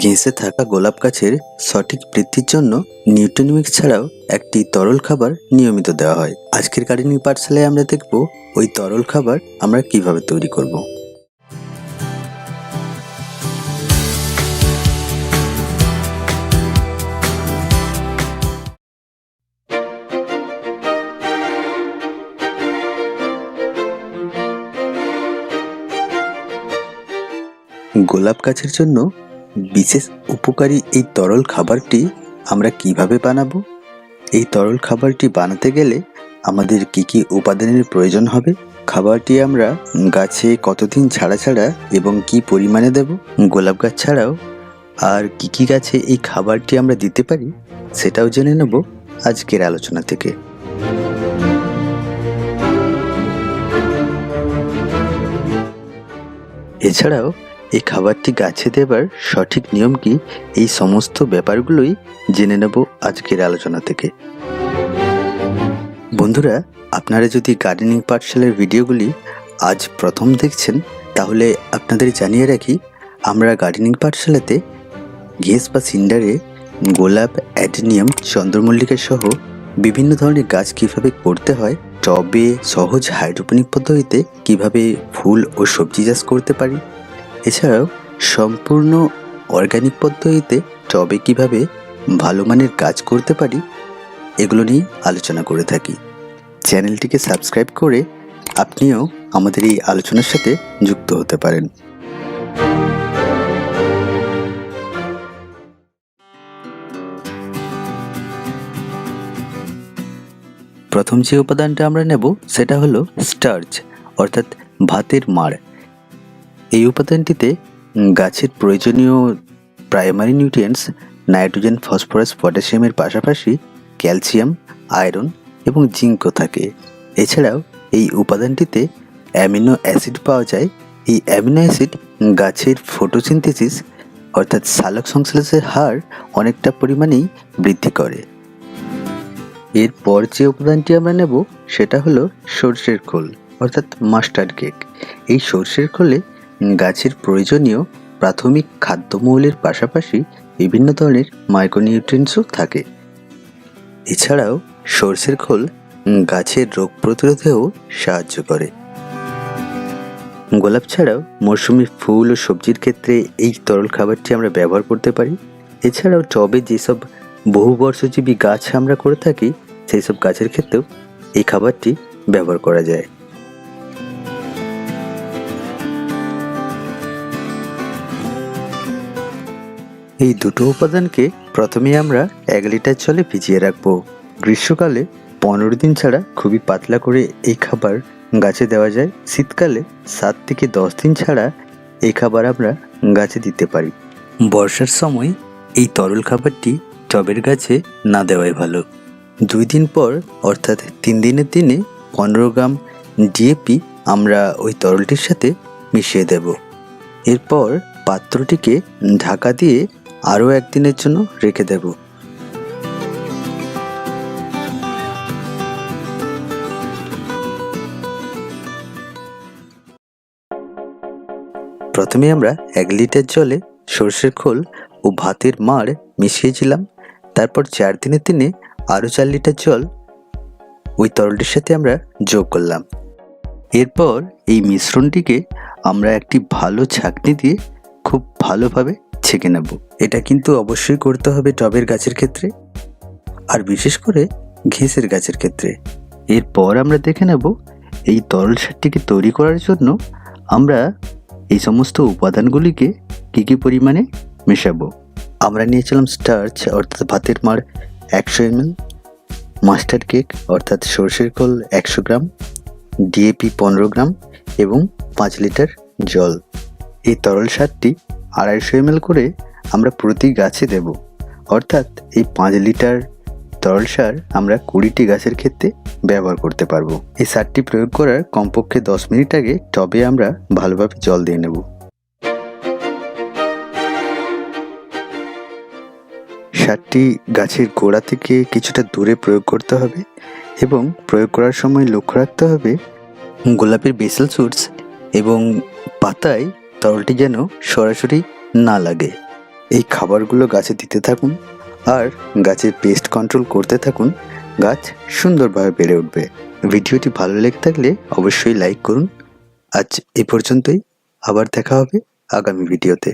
ঘেঁষে থাকা গোলাপ গাছের সঠিক বৃদ্ধির জন্য নিউট্রিমিক্স ছাড়াও একটি তরল খাবার নিয়মিত দেওয়া হয়। আজকের গার্ডেনিং পাঠশালায় আমরা দেখব ওই তরল খাবার আমরা কিভাবে তৈরি করব। গোলাপ গাছের জন্য বিশেষ উপকারী এই তরল খাবারটি আমরা কিভাবে বানাবো? এই তরল খাবারটি বানাতে গেলে আমাদের কি কি উপাদানের প্রয়োজন হবে? খাবারটি আমরা গাছে কতদিন ছাড়া ছাড়া এবং কি পরিমাণে দেব? গোলাপ গাছ ছাড়াও আর কি কি গাছে এই খাবারটি আমরা দিতে পারি সেটাও জেনে নেব আজকের আলোচনা থেকে। এছাড়াও এই খাবারটি গাছে দেবার সঠিক নিয়ম কি, এই সমস্ত ব্যাপারগুলোই জেনে নেব আজকের আলোচনা থেকে। বন্ধুরা, আপনারা যদি গার্ডেনিং পাঠশালার ভিডিওগুলি আজ প্রথম দেখছেন তাহলে আপনাদের জানিয়ে রাখি, আমরা গার্ডেনিং পাঠশালাতে ঘেঁস বা সিন্ডারে গোলাপ, অ্যাডেনিয়াম, চন্দ্রমল্লিকা সহ বিভিন্ন ধরনের গাছ কিভাবে করতে হয়, টবে সহজ হাইড্রোপনিক পদ্ধতিতে কিভাবে ফুল ও সবজি চাষ করতে পারি, এছাড়াও সম্পূর্ণ অর্গানিক পদ্ধতিতে টবে কিভাবে ভালো মানের গাছ করতে পারি, এগুলো নিয়ে আলোচনা করে থাকি। চ্যানেলটিকে সাবস্ক্রাইব করে আপনিও আমাদের এই আলোচনার সাথে যুক্ত হতে পারেন। প্রথম যে উপাদানটা আমরা নেব সেটা হলো স্টার্চ, অর্থাৎ ভাতের মাড়। এই উপাদানটিতে গাছের প্রয়োজনীয় প্রাইমারি নিউট্রিয়েন্টস নাইট্রোজেন, ফসফরাস, পটাশিয়ামের পাশাপাশি ক্যালসিয়াম, আয়রন এবং জিঙ্কও থাকে। এছাড়াও এই উপাদানটিতে অ্যামিনো অ্যাসিড পাওয়া যায়। এই অ্যামিনো অ্যাসিড গাছের ফটোসিনথেসিস অর্থাৎ সালোক সংশ্লেষের হার অনেকটা পরিমাণেই বৃদ্ধি করে। এরপর যে উপাদানটি আমরা নেব সেটা হলো সরষের খোল, অর্থাৎ মাস্টার্ড কেক। এই সরষের খোলে গাছের প্রয়োজনীয় প্রাথমিক খাদ্যমৌলের পাশাপাশি বিভিন্ন ধরনের মাইক্রোনিউট্রিয়েন্টসও থাকে। এছাড়াও সরষের খোল গাছের রোগ প্রতিরোধেও সাহায্য করে। গোলাপ ছাড়াও মৌসুমি ফুল ও সবজির ক্ষেত্রে এই তরল খাবারটি আমরা ব্যবহার করতে পারি। এছাড়াও টবে যেসব বহুবর্ষজীবী গাছ আমরা করে থাকি সেই সব গাছের ক্ষেত্রেও এই খাবারটি ব্যবহার করা যায়। এই দুটো উপাদানকে প্রথমে আমরা 1 লিটার জলে ভিজিয়ে রাখবো। গ্রীষ্মকালে 15 দিন ছাড়া খুবই পাতলা করে এই খাবার গাছে দেওয়া যায়। শীতকালে 7 থেকে 10 দিন ছাড়া এই খাবার আমরা গাছে দিতে পারি। বর্ষার সময় এই তরল খাবারটি টবের গাছে না দেওয়াই ভালো। 2 দিন পর অর্থাৎ 3 দিনের দিনে 15 গ্রাম ডিএপি আমরা ওই তরলটির সাথে মিশিয়ে দেব। এরপর পাত্রটিকে ঢাকা দিয়ে আরও 1 দিনের জন্য রেখে দেব। প্রথমে আমরা 1 লিটার জলে সরষের খোল ও ভাতের মাড় মিশিয়েছিলাম। তারপর 4 দিনের দিনে আরও 4 লিটার জল ওই তরলটির সাথে আমরা যোগ করলাম। এরপর এই মিশ্রণটিকে আমরা একটি ভালো ছাঁকনি দিয়ে খুব ভালোভাবে ছেঁকে নেব। এটা কিন্তু অবশ্যই করতে হবে টবের গাছের ক্ষেত্রে, আর বিশেষ করে ঘেঁষের গাছের ক্ষেত্রে। এরপর আমরা দেখে নেব এই তরল সারটিকে তৈরি করার জন্য আমরা এই সমস্ত উপাদানগুলিকে কী কী পরিমাণে মেশাবো। আমরা নিয়েছিলাম স্টার্চ অর্থাৎ ভাতের মাড় 100 ml, মাস্টার্ড কেক অর্থাৎ সরষের খোল 100 গ্রাম, ডিএপি 15 গ্রাম এবং 5 লিটার জল। এই তরল সারটি 250 ml করে আমরা প্রতি গাছে দেব। অর্থাৎ এই 5 লিটার তরল সার আমরা 20টি গাছের ক্ষেত্রে ব্যবহার করতে পারবো। এই সারটি প্রয়োগ করার কমপক্ষে 10 মিনিট আগে টবে আমরা ভালোভাবে জল দিয়ে নেব। সারটি গাছের গোড়া থেকে কিছুটা দূরে প্রয়োগ করতে হবে এবং প্রয়োগ করার সময় লক্ষ্য রাখতে হবে গোলাপের বেসাল শুটস এবং পাতায় তরলটি যেন সরাসরি না লাগে। এই খাবারগুলো গাছে দিতে থাকুন আর গাছের পেস্ট কন্ট্রোল করতে থাকুন, গাছ সুন্দরভাবে বেড়ে উঠবে। ভিডিওটি ভালো লেগে থাকলে অবশ্যই লাইক করুন। আজ এই পর্যন্তই, আবার দেখা হবে আগামী ভিডিওতে।